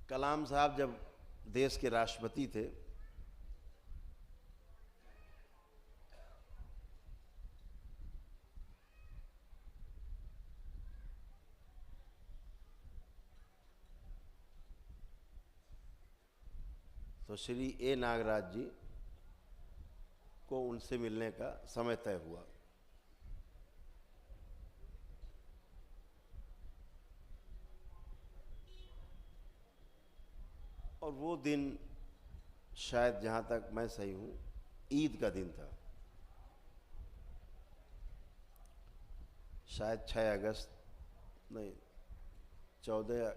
कलाम साहब जब देश के राष्ट्रपति थे तो श्री ए नागराज जी को उनसे मिलने का समय तय हुआ। और वो दिन शायद जहाँ तक मैं सही हूँ ईद का दिन था, शायद 6 अगस्त नहीं 14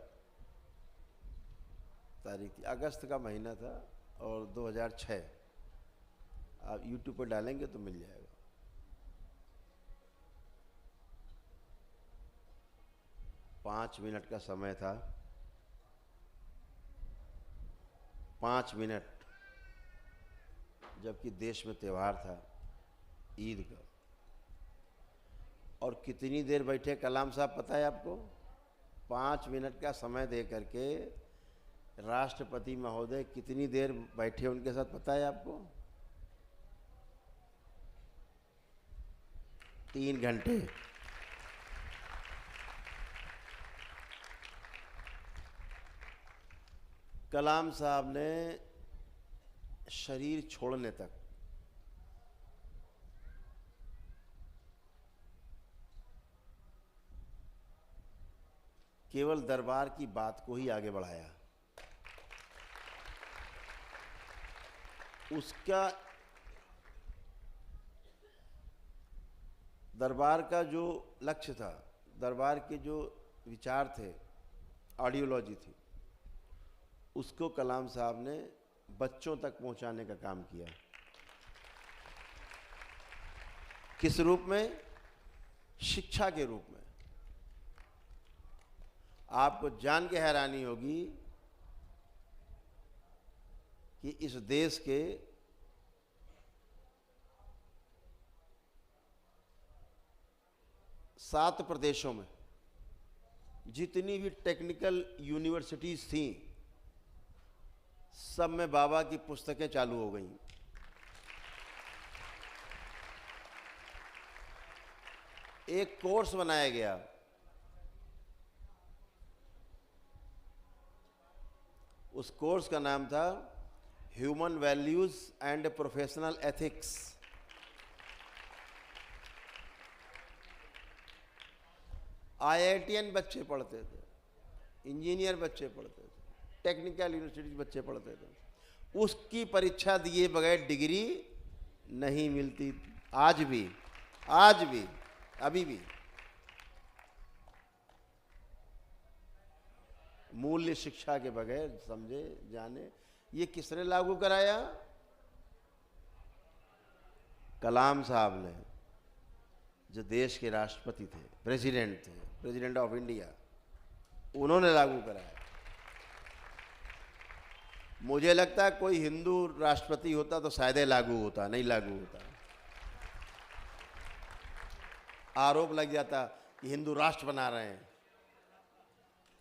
तारीख थी, अगस्त का महीना था और 2006। आप यूट्यूब पर डालेंगे तो मिल जाएगा। पाँच मिनट का समय था, 5 मिनट, जबकि देश में त्यौहार था ईद का। और कितनी देर बैठे कलाम साहब पता है आपको? 5 मिनट का समय दे करके राष्ट्रपति महोदय कितनी देर बैठे उनके साथ पता है आपको? 3 घंटे। कलाम साहब ने शरीर छोड़ने तक केवल दरबार की बात को ही आगे बढ़ाया। उसका दरबार का जो लक्ष्य था, दरबार के जो विचार थे, आइडियोलॉजी थी, उसको कलाम साहब ने बच्चों तक पहुंचाने का काम किया। किस रूप में? शिक्षा के रूप में। आपको जान के हैरानी होगी कि इस देश के सात प्रदेशों में जितनी भी टेक्निकल यूनिवर्सिटीज थीं, सब में बाबा की पुस्तकें चालू हो गई। एक कोर्स बनाया गया, उस कोर्स का नाम था human values and professional ethics. IITian बच्चे पढ़ते थे, इंजीनियर बच्चे पढ़ते थे, टेक्निकल यूनिवर्सिटी बच्चे पढ़ते थे। उसकी परीक्षा दिए बगैर डिग्री नहीं मिलती। आज भी अभी भी मूल्य शिक्षा के बगैर समझे जाने। ये किसने लागू कराया? कलाम साहब ने, जो देश के राष्ट्रपति थे, प्रेसिडेंट ऑफ इंडिया, उन्होंने लागू कराया। मुझे लगता है कोई हिंदू राष्ट्रपति होता तो शायद लागू होता, नहीं लागू होता। आरोप लग जाता कि हिंदू राष्ट्र बना रहे हैं।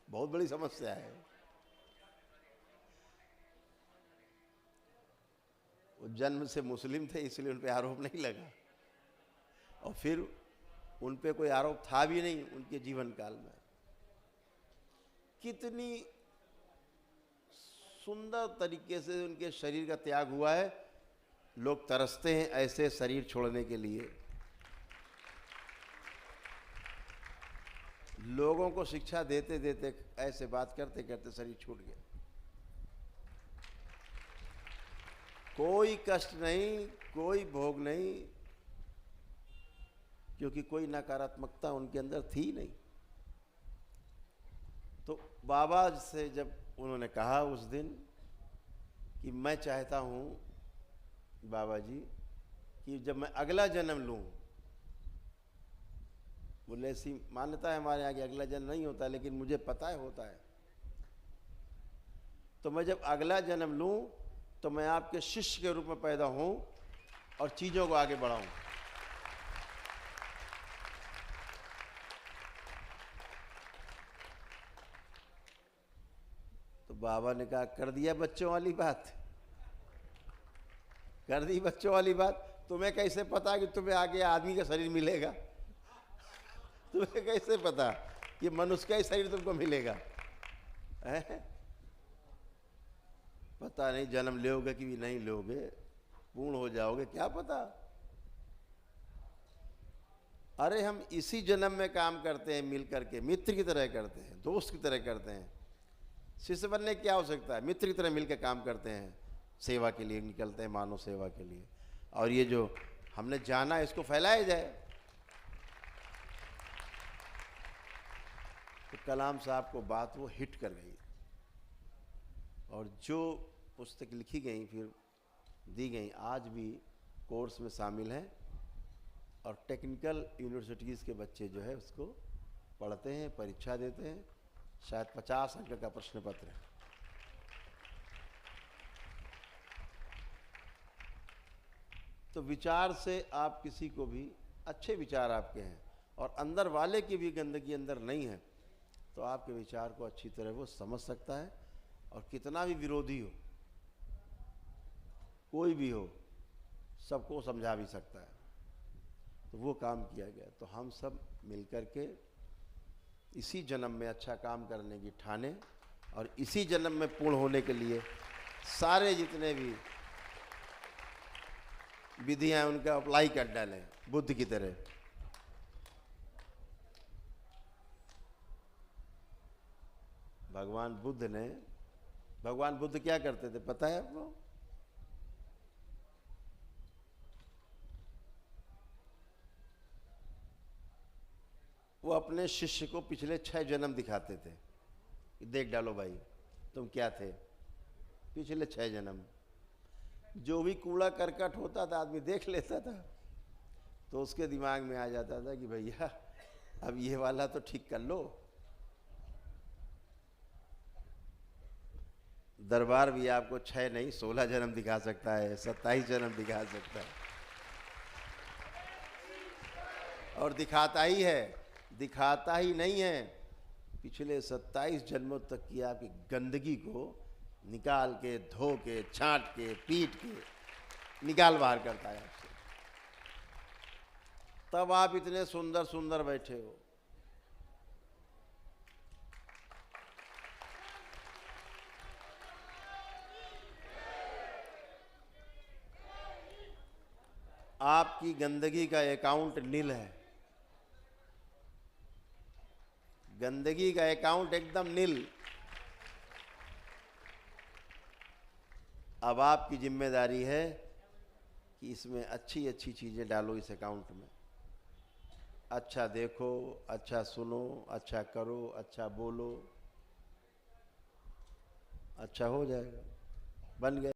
बहुत बड़ी समस्या है। वो जन्म से मुस्लिम थे, इसलिए उन पे आरोप नहीं लगा, और फिर उन पे कोई आरोप था भी नहीं उनके जीवन काल में। कितनी सुंदर तरीके से उनके शरीर का त्याग हुआ है। लोग तरसते हैं ऐसे शरीर छोड़ने के लिए। लोगों को शिक्षा देते देते ऐसे बात करते करते शरीर छूट गया। कोई कष्ट नहीं, कोई भोग नहीं, क्योंकि कोई नकारात्मकता उनके अंदर थी नहीं। तो बाबा से जब उन्होंने कहा उस दिन कि मैं चाहता हूँ बाबा जी कि जब मैं अगला जन्म लूँ, बोले ऐसी मान्यता है हमारे यहाँ कि अगला जन्म नहीं होता, लेकिन मुझे पता है होता है। तो मैं जब अगला जन्म लूँ तो मैं आपके शिष्य के रूप में पैदा हूँ और चीज़ों को आगे बढ़ाऊँ। तो बाबा ने कहा कर दिया बच्चों वाली बात, कर दी बच्चों वाली बात। तुम्हें कैसे पता कि तुम्हें आगे आदमी का शरीर मिलेगा? तुम्हें कैसे पता कि मनुष्य का ही शरीर तुमको मिलेगा? है? पता नहीं जन्म लोगे कि नहीं लोगे, पूर्ण हो जाओगे, क्या पता। अरे हम इसी जन्म में काम करते हैं, मिल करके मित्र की तरह करते हैं, दोस्त की तरह करते हैं। शिष्य बनने की क्या आवश्यकता है? मित्र की तरह मिलकर काम करते हैं, सेवा के लिए निकलते हैं, मानव सेवा के लिए। और ये जो हमने जाना इसको फैलाया जाए। तो कलाम साहब को बात वो हिट कर गई, और जो पुस्तक लिखी गई फिर दी गई आज भी कोर्स में शामिल हैं, और टेक्निकल यूनिवर्सिटीज़ के बच्चे जो है उसको पढ़ते हैं, परीक्षा देते हैं। शायद 50 अंक का प्रश्न पत्र है। तो विचार से आप किसी को भी, अच्छे विचार आपके हैं और अंदर वाले की भी गंदगी अंदर नहीं है, तो आपके विचार को अच्छी तरह वो समझ सकता है। और कितना भी विरोधी हो, कोई भी हो, सबको समझा भी सकता है। तो वो काम किया गया। तो हम सब मिलकर के इसी जन्म में अच्छा काम करने की ठाने, और इसी जन्म में पूर्ण होने के लिए सारे जितने भी विधियां उनका अप्लाई कर डालें बुद्ध की तरह। भगवान बुद्ध क्या करते थे पता है आपको? वो अपने शिष्य को पिछले 6 जन्म दिखाते थे। देख डालो भाई तुम क्या थे पिछले 6 जन्म। जो भी कूड़ा करकट होता था आदमी देख लेता था, तो उसके दिमाग में आ जाता था कि भैया अब ये वाला तो ठीक कर लो। दरबार भी आपको 6 नहीं 16 जन्म दिखा सकता है, 27 जन्म दिखा सकता है, और दिखाता ही है, दिखाता ही नहीं है। पिछले 27 जन्मों तक की आपकी गंदगी को निकाल के, धो के, छांट के, पीट के निकाल बाहर करता है आपसे। तब आप इतने सुंदर सुंदर बैठे हो। आपकी गंदगी का अकाउंट नील है, गंदगी का अकाउंट एकदम नील। अब आपकी जिम्मेदारी है कि इसमें अच्छी अच्छी चीज़ें डालो इस अकाउंट में। अच्छा देखो, अच्छा सुनो, अच्छा करो, अच्छा बोलो, अच्छा हो जाएगा, बन गया।